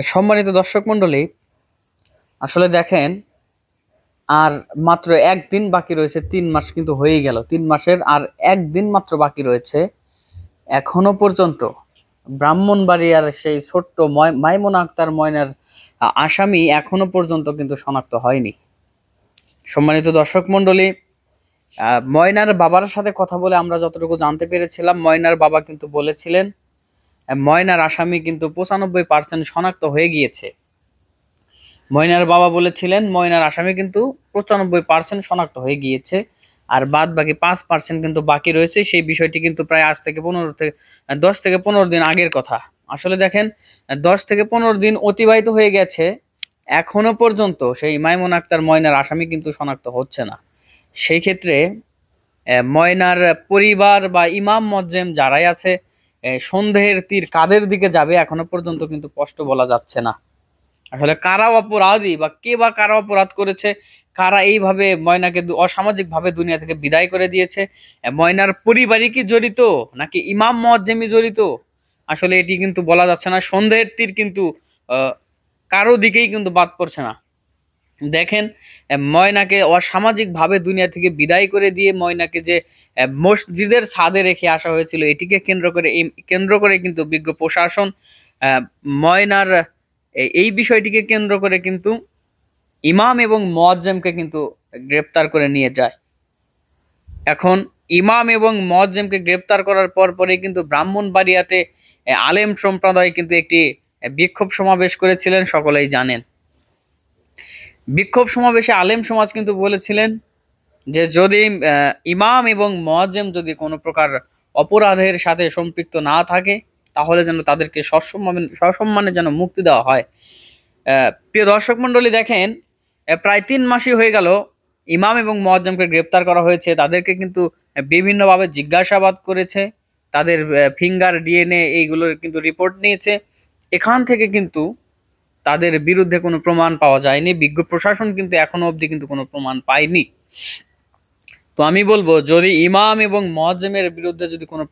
সম্মানিত দর্শক মণ্ডলী, আসলে দেখেন, আর মাত্র একদিন বাকি রয়েছে। 3 মাস কিন্তু হয়েই গেল। 3 মাসের আর একদিন মাত্র বাকি রয়েছে। এখনো পর্যন্ত ব্রাহ্মণবাড়িয়ার সেই ছোট্ট মাইমুনা আক্তার ময়নার আসামি এখনো পর্যন্ত কিন্তু শনাক্ত হয়নি। সম্মানিত দর্শক মণ্ডলী, ময়নার বাবার সাথে কথা বলে আমরা যতটুকু জানতে পেরেছিলাম, ময়নার বাবা কিন্তু বলেছিলেন ময়নার আসামি কিন্তু 95% শনাক্ত হয়ে গিয়েছে। ময়নার বাবা বলেছিলেন ময়নার আসামি কিন্তু 95% শনাক্ত হয়ে গিয়েছে, আর বাদ বাকি 5% কিন্তু বাকি রয়েছে। সেই বিষয়টি কিন্তু প্রায় আজ থেকে 10 থেকে 15 দিন আগের কথা। আসলে দেখেন, 10 থেকে 15 দিন অতিবাহিত হয়ে গেছে, এখনো পর্যন্ত সেই মাইমুন আক্তার ময়নার আসামি কিন্তু শনাক্ত হচ্ছে না। সেই ক্ষেত্রে ময়নার পরিবার বা ইমাম মজ্জেম যারাই আছে, সন্দেহের তীর কাদের দিকে যাবে এখনো পর্যন্ত কিন্তু স্পষ্ট বলা যাচ্ছে না। আসলে কারা অপরাধী বা কে বা কারা অপরাধ করেছে, কারা এইভাবে ময়নাকে অসামাজিক ভাবে দুনিয়া থেকে বিদায় করে দিয়েছে, ময়নার পরিবারই কি জড়িত নাকি ইমাম মুয়াজ্জেমই জড়িত, আসলে এটি কিন্তু বলা যাচ্ছে না। সন্দেহের তীর কিন্তু আহ, কারো দিকেই কিন্তু বাদ পড়ছে না। দেখেন, ময়নাকে অসামাজিক ভাবে দুনিয়া থেকে বিদায় করে দিয়ে ময়নাকে যে মসজিদের ছাদে রেখে আসা হয়েছিল, এটিকে কেন্দ্র করে কিন্তু বিজ্ঞ প্রশাসন ময়নার এই বিষয়টিকে কেন্দ্র করে কিন্তু ইমাম এবং মুয়াজ্জেমকে কিন্তু গ্রেপ্তার করে নিয়ে যায়। এখন ইমাম এবং মুয়াজ্জেমকে গ্রেপ্তার করার পর পরে কিন্তু ব্রাহ্মণবাড়িয়াতে আলেম সম্প্রদায় কিন্তু একটি বিক্ষোভ সমাবেশ করেছিলেন, সকলেই জানেন। বিক্ষোভ সমাবেশে আলেম সমাজ কিন্তু বলেছিলেন যে যদি ইমাম এবং মুয়াজ্জেম যদি কোনো প্রকার অপরাধের সাথে সম্পৃক্ত না থাকে, তাহলে যেন তাদেরকে সসম্মানে যেন মুক্তি দেওয়া হয়। প্রিয় দর্শক মন্ডলী, দেখেন, প্রায় 3 মাসই হয়ে গেল ইমাম এবং মুয়াজ্জেমকে গ্রেপ্তার করা হয়েছে। তাদেরকে কিন্তু বিভিন্নভাবে জিজ্ঞাসাবাদ করেছে, তাদের ফিঙ্গার ডিএনএ এইগুলোর কিন্তু রিপোর্ট নিয়েছে। এখান থেকে কিন্তু তাদের বিরুদ্ধে কোনো প্রমাণ পাওয়া যায়নি। বিজ্ঞ প্রশাসন কিন্তু এখনো অবধি কিন্তু কোনো প্রমাণ পায়নি। তো আমি বলবো, যদি ইমাম এবং মুয়াজ্জেমের বিরুদ্ধে যদি কোনো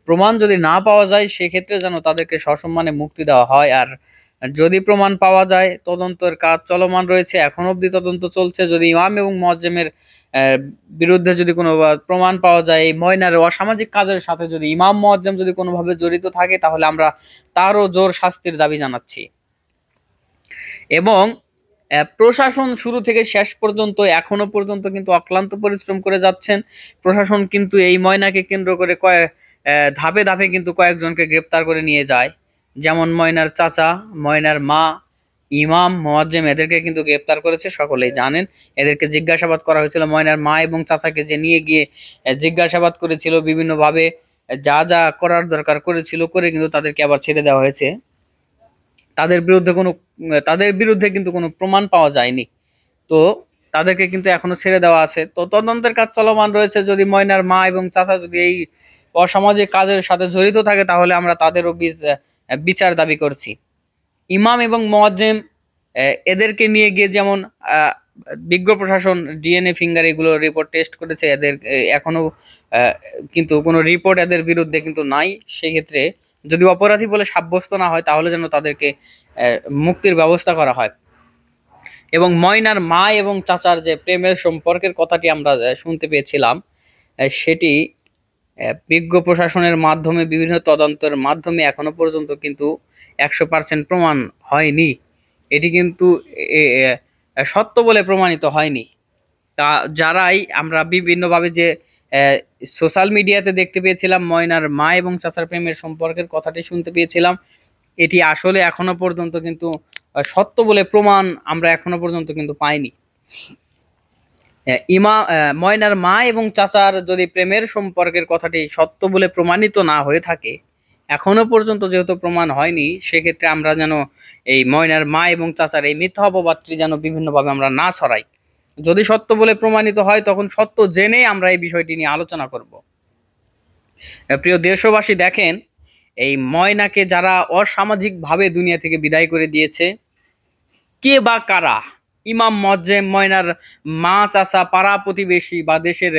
প্রমাণ যদি না পাওয়া যায়, সেক্ষেত্রে যেন তাদেরকে সসম্মানে মুক্তি দেওয়া হয়। আর যদি প্রমাণ পাওয়া যায়, তদন্তের কাজ চলমান রয়েছে, এখন অবধি তদন্ত চলছে। যদি ইমাম এবং মুয়াজ্জেমের আহ, বিরুদ্ধে যদি কোনো প্রমাণ পাওয়া যায়, এই ময়নার অসামাজিক কাজের সাথে যদি ইমাম মুয়াজ্জেম যদি কোনোভাবে জড়িত থাকে, তাহলে আমরা তারও জোর শাস্তির দাবি জানাচ্ছি। এবং প্রশাসন শুরু থেকে শেষ পর্যন্ত এখনো পর্যন্ত কিন্তু অক্লান্ত পরিশ্রম করে যাচ্ছেন। প্রশাসন কিন্তু এই ময়নাকে কেন্দ্র করে ধাপে ধাপে কিন্তু কয়েকজনকে গ্রেপ্তার করে নিয়ে যায়। যেমন ময়নার চাচা, ময়নার মা, ইমাম, মুয়াজ্জেম, এদেরকে কিন্তু গ্রেপ্তার করেছে, সকলেই জানেন। এদেরকে জিজ্ঞাসাবাদ করা হয়েছিল। ময়নার মা এবং চাচাকে যে নিয়ে গিয়ে জিজ্ঞাসাবাদ করেছিল বিভিন্নভাবে, যা যা করার দরকার করেছিল করে কিন্তু তাদেরকে আবার ছেড়ে দেওয়া হয়েছে। তাদের বিরুদ্ধে কিন্তু কোনো প্রমাণ পাওয়া যায়নি। তো তাদেরকে কিন্তু এখনো ছেড়ে দেওয়া আছে। তো তদন্তের কাজ চলমান রয়েছে। যদি ময়নার মা এবং চাচা যদি এই অসামাজিক কাজের সাথে জড়িত থাকে, তাহলে আমরা তাদেরও বিচার দাবি করছি। ইমাম এবং মুয়াজ্জেম এদেরকে নিয়ে গিয়ে যেমন আহ, বিজ্ঞ প্রশাসন ডিএনএ ফিঙ্গার এগুলো রিপোর্ট টেস্ট করেছে, এদের এখনো আহ, কিন্তু কোনো রিপোর্ট এদের বিরুদ্ধে কিন্তু নাই। সেক্ষেত্রে যদি অপরাধী বলে সাব্যস্ত না হয়, তাহলে যেন তাদেরকে মুক্তির ব্যবস্থা করা হয়। এবং ময়নার মা এবং চাচার যে প্রেমের সম্পর্কের কথাটি আমরা শুনতে পেয়েছিলাম, সেটি বিজ্ঞ প্রশাসনের মাধ্যমে বিভিন্ন তদন্তের মাধ্যমে এখনো পর্যন্ত কিন্তু 100% প্রমাণ হয়নি। এটি কিন্তু এ, এ, সত্য বলে প্রমাণিত হয়নি। তা যারাই আমরা বিভিন্নভাবে যে সোশ্যাল মিডিয়াতে দেখতে পেয়েছিলাম, ময়নার মা এবং চাচার প্রেমের সম্পর্কের কথাটি শুনতে পেয়েছিলাম, এটি আসলে এখনো পর্যন্ত কিন্তু সত্য বলে প্রমাণ আমরা এখনো পর্যন্ত কিন্তু পাইনি। ময়নার মা এবং চাচার যদি প্রেমের সম্পর্কের কথাটি সত্য বলে প্রমাণিত না হয়ে থাকে, এখনো পর্যন্ত যেহেতু প্রমাণ হয়নি, সেক্ষেত্রে আমরা যেন এই ময়নার মা এবং চাচার এই মিথ্যা অপবাদটি যেন বিভিন্নভাবে আমরা না ছড়াই। যদি সত্য বলে প্রমাণিত হয়, তখন সত্য জেনে আমরা এই বিষয়টি নিয়ে আলোচনা করব। প্রিয় দেশবাসী, দেখেন, এই ময়নাকে যারা অসামাজিক ভাবে দুনিয়া থেকে বিদায় করে দিয়েছে, কে বা কারা, ইমাম মুয়াজ্জেম, ময়নার মা, চাচা, পাড়া প্রতিবেশী বা দেশের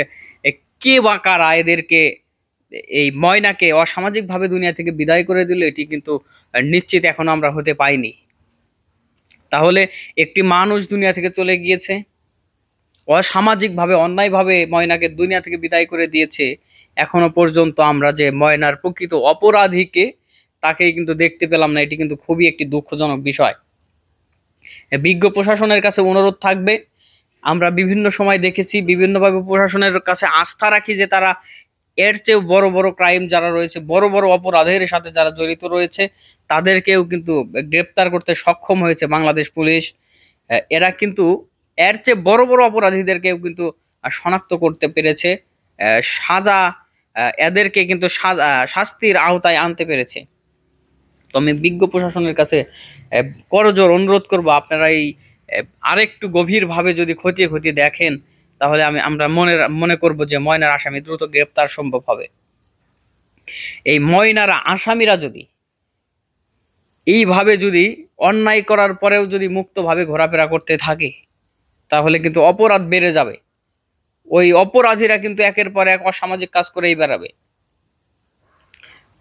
কে বা কারা এদেরকে এই ময়নাকে অসামাজিকভাবে দুনিয়া থেকে বিদায় করে দিল, এটি কিন্তু নিশ্চিত এখনো আমরা হতে পাইনি। তাহলে একটি মানুষ দুনিয়া থেকে চলে গিয়েছে, অসামাজিকভাবে অন্যায়ভাবে ময়নাকে দুনিয়া থেকে বিদায় করে দিয়েছে, এখনো পর্যন্ত আমরা যে ময়নার প্রকৃত অপরাধীকে তাকেই কিন্তু দেখতে পেলাম না। এটি কিন্তু খুবই একটি দুঃখজনক বিষয়। বিজ্ঞ প্রশাসনের কাছে অনুরোধ থাকবে, আমরা বিভিন্ন সময় দেখেছি বিভিন্নভাবে প্রশাসনের কাছে আস্থা রাখি যে তারা এর চেয়েও বড় বড় ক্রাইম যারা রয়েছে, বড় বড় অপরাধের সাথে যারা জড়িত রয়েছে, তাদেরকেও কিন্তু গ্রেপ্তার করতে সক্ষম হয়েছে বাংলাদেশ পুলিশ। এরা কিন্তু এর চেয়ে বড় বড় অপরাধীদেরকেও কিন্তু শনাক্ত করতে পেরেছে, সাজা এদেরকে কিন্তু শাস্তির আওতায় আনতে পেরেছে। তো আমি বিজ্ঞ প্রশাসনের কাছে করজোর অনুরোধ করব, আপনারা এই আরেকটু গভীরভাবে যদি খতিয়ে খতিয়ে দেখেন, তাহলে আমরা মনে করব যে ময়নার আসামি দ্রুত গ্রেপ্তার সম্ভব হবে। এই ময়নার আসামিরা যদি এইভাবে যদি অন্যায় করার পরেও যদি মুক্তভাবে ঘোরাফেরা করতে থাকে, তাহলে কিন্তু অপরাধ বেড়ে যাবে। ওই অপরাধীরা কিন্তু একের পর এক অসামাজিক কাজ করেই বেড়াবে।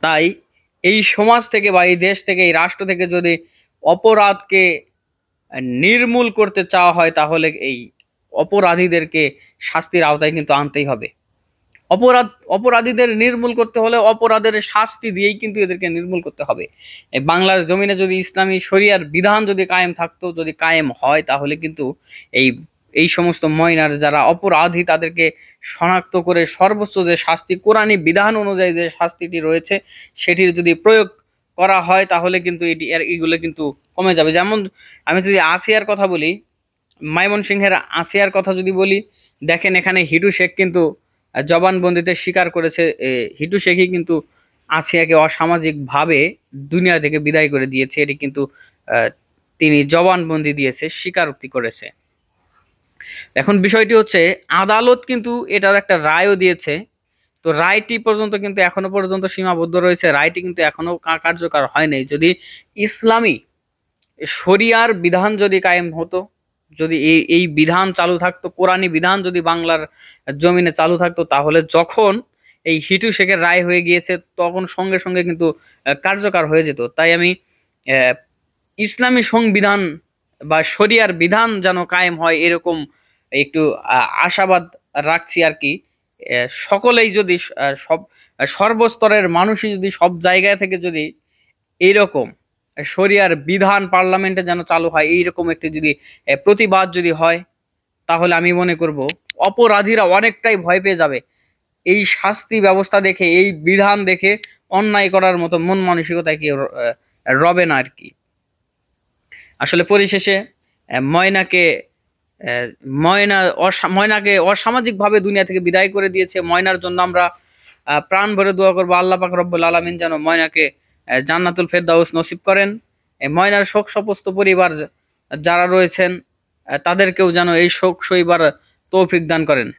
তাই এই সমাজ থেকে বা এই দেশ থেকে, এই রাষ্ট্র থেকে যদি অপরাধকে নির্মূল করতে চাওয়া হয়, তাহলে এই অপরাধীদেরকে শাস্তির আওতায় কিন্তু আনতেই হবে। অপরাধীদের নির্মূল করতে হলে অপরাধের শাস্তি দিয়েই কিন্তু এদেরকে নির্মূল করতে হবে। এই বাংলার জমিনে যদি ইসলামী শরিয়ার বিধান যদি কায়েম থাকতো, যদি কায়েম হয়, তাহলে কিন্তু এই এই সমস্ত ময়নার যারা অপরাধী তাদেরকে শনাক্ত করে সর্বোচ্চ যে শাস্তি, কোরআনী বিধান অনুযায়ী যে শাস্তিটি রয়েছে সেটির যদি প্রয়োগ করা হয়, তাহলে কিন্তু এগুলো কিন্তু কমে যাবে। যেমন আমি যদি আসিয়ার কথা বলি, ময়মনসিংহের আসিয়ার কথা যদি বলি, দেখেন এখানে হিটু শেখ কিন্তু জবানবন্দিতে স্বীকার করেছে, হিটু শেখই কিন্তু আসিয়াকে অসামাজিকভাবে দুনিয়া থেকে বিদায় করে দিয়েছে। এটি কিন্তু তিনি জবানবন্দি দিয়েছে, স্বীকারোক্তি করেছে। এখন বিষয়টি হচ্ছে, আদালত কিন্তু এটার একটা রায়ও দিয়েছে। তো রায়টি পর্যন্ত কিন্তু এখনো পর্যন্ত সীমাবদ্ধ রয়েছে, রায়টি কিন্তু এখনো কার্যকর হয়নি। যদি ইসলামী শরিয়ার বিধান যদি কায়েম হতো, যদি এই বিধান চালু থাকতো, কোরআনী বিধান যদি বাংলার জমিনে চালু থাকতো, তাহলে যখন এই হিটু শেখের রায় হয়ে গিয়েছে তখন সঙ্গে সঙ্গে কিন্তু কার্যকর হয়ে যেত। তাই আমি ইসলামী সংবিধান বা শরিয়ার বিধান যেন কায়েম হয়, এরকম একটু আশাবাদ রাখছি আর কি। সকলেই যদি সর্বস্তরের মানুষই যদি সব জায়গা থেকে যদি এইরকম শরিয়ার বিধান পার্লামেন্টে যেন চালু হয়, এইরকম একটি যদি প্রতিবাদ যদি হয়, তাহলে আমি মনে করব অপরাধীরা অনেকটাই ভয় পেয়ে যাবে। এই শাস্তি ব্যবস্থা দেখে, এই বিধান দেখে অন্যায় করার মতো মন মানসিকতা কি রবে না আর কি। আসলে পরিশেষে ময়নাকে ময়নাকে অসামাজিকভাবে দুনিয়া থেকে বিদায় করে দিয়েছে। ময়নার জন্য আমরা প্রাণ ভরে দোয়া করবো, আল্লাহ পাক রব্বুল আলামিন যেন ময়নাকে জান্নাতুল ফেরদাউস নসিব করেন। ময়নার শোক সপস্ত পরিবার যারা রয়েছেন তাদেরকেও যেন এই শোক সইবার তৌফিক দান করেন।